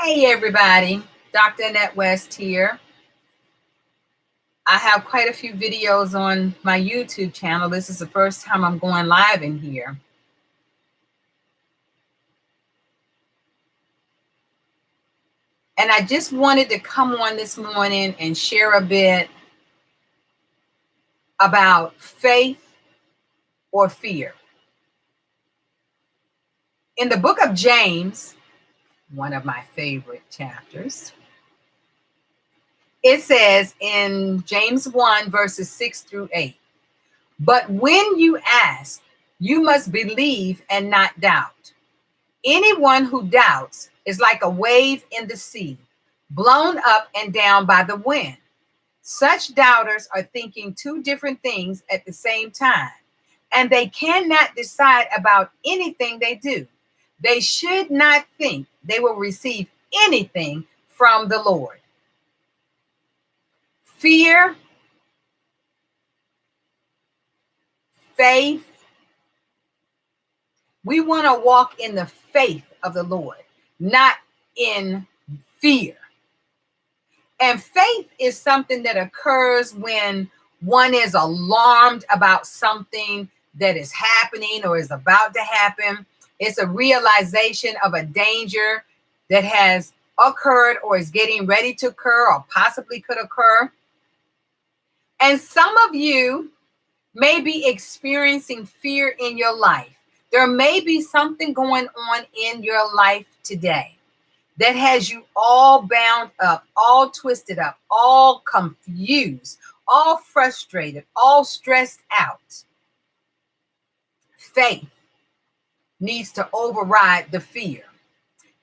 Hey everybody, Dr. Annette West here. I have quite a few videos on my YouTube channel. This is the first time I'm going live in here. And I just wanted to come on this morning and share a bit about faith or fear. In the book of James, one of my favorite chapters, it says in James 1 verses 6 through 8, but when you ask, you must believe and not doubt. Anyone who doubts is like a wave in the sea, blown up and down by the wind. Such doubters are thinking two different things at the same time, and they cannot decide about anything they do. They should not think they will receive anything from the Lord. Fear, faith. We want to walk in the faith of the Lord, not in fear. And faith is something that occurs when one is alarmed about something that is happening or is about to happen. It's a realization of a danger that has occurred or is getting ready to occur or possibly could occur. And some of you may be experiencing fear in your life. There may be something going on in your life today that has you all bound up, all twisted up, all confused, all frustrated, all stressed out. Faith needs to override the fear.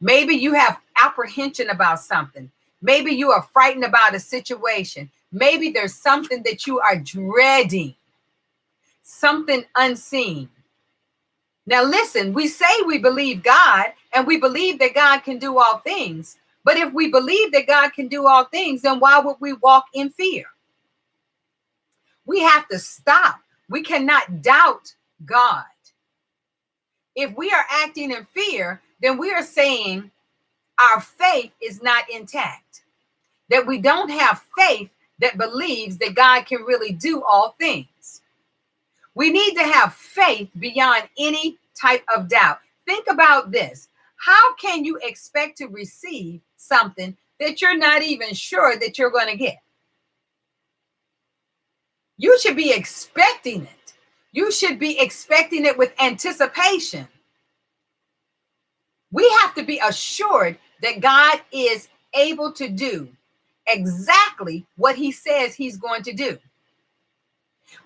Maybe you have apprehension about something. Maybe you are frightened about a situation. Maybe there's something that you are dreading, something unseen. Now listen, we say we believe God and we believe that God can do all things. But if we believe that God can do all things, then why would we walk in fear? We have to stop. We cannot doubt God. If we are acting in fear, then we are saying our faith is not intact, that we don't have faith that believes that God can really do all things. We need to have faith beyond any type of doubt. Think about this. How can you expect to receive something that you're not even sure that you're going to get? You should be expecting it. You should be expecting it with anticipation. We have to be assured that God is able to do exactly what he says he's going to do.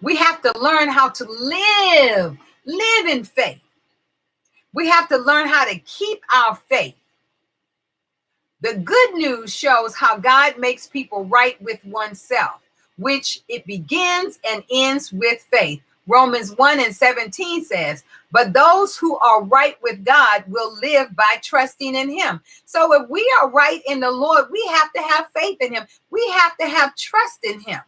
We have to learn how to live in faith. We have to learn how to keep our faith. The good news shows how God makes people right with oneself, which it begins and ends with faith. Romans 1:17 says, but those who are right with God will live by trusting in him. So if we are right in the Lord, we have to have faith in him. We have to have trust in him.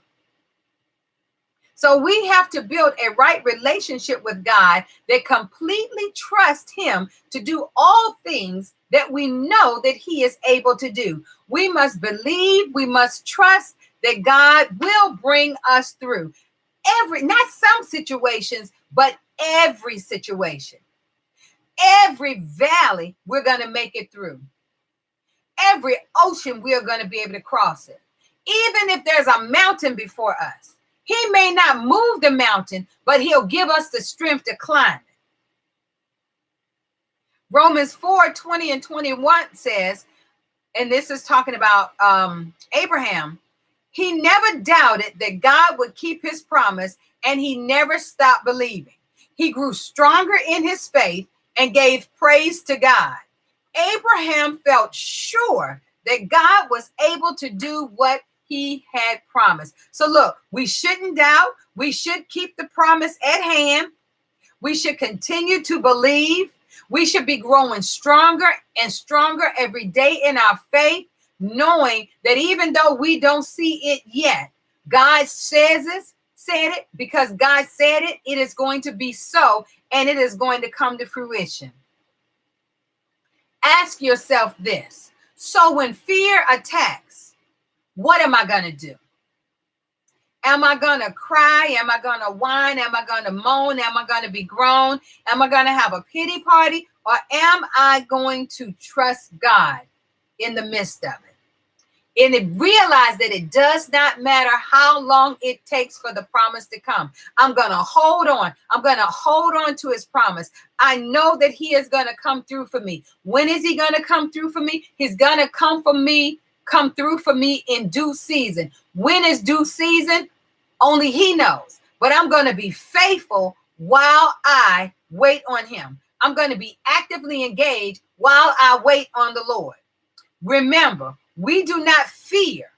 So we have to build a right relationship with God that completely trusts him to do all things that we know that he is able to do. We must believe, we must trust that God will bring us through not some situations, but every situation. Every valley, we're going to make it through. Every ocean, we're going to be able to cross it. Even if there's a mountain before us, he may not move the mountain, but he'll give us the strength to climb it. Romans 4:20 and 21 says, and this is talking about Abraham, he never doubted that God would keep his promise, and he never stopped believing. He grew stronger in his faith and gave praise to God. Abraham felt sure that God was able to do what he had promised. So look, we shouldn't doubt. We should keep the promise at hand. We should continue to believe. We should be growing stronger and stronger every day in our faith, knowing that even though we don't see it yet, God said it because God said it, it is going to be so, and it is going to come to fruition. Ask yourself this. So when fear attacks, what am I going to do? Am I going to cry? Am I going to whine? Am I going to moan? Am I going to be grown? Am I going to have a pity party? Or am I going to trust God in the midst of it? And realize that it does not matter how long it takes for the promise to come. I'm going to hold on. I'm going to hold on to his promise. I know that he is going to come through for me. When is he going to come through for me? He's going to come through for me in due season. When is due season? Only he knows. But I'm going to be faithful while I wait on him. I'm going to be actively engaged while I wait on the Lord. Remember, we do not fear,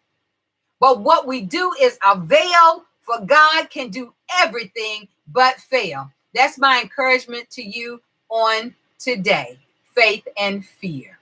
but what we do is avail, for God can do everything but fail. That's my encouragement to you on today, faith and fear.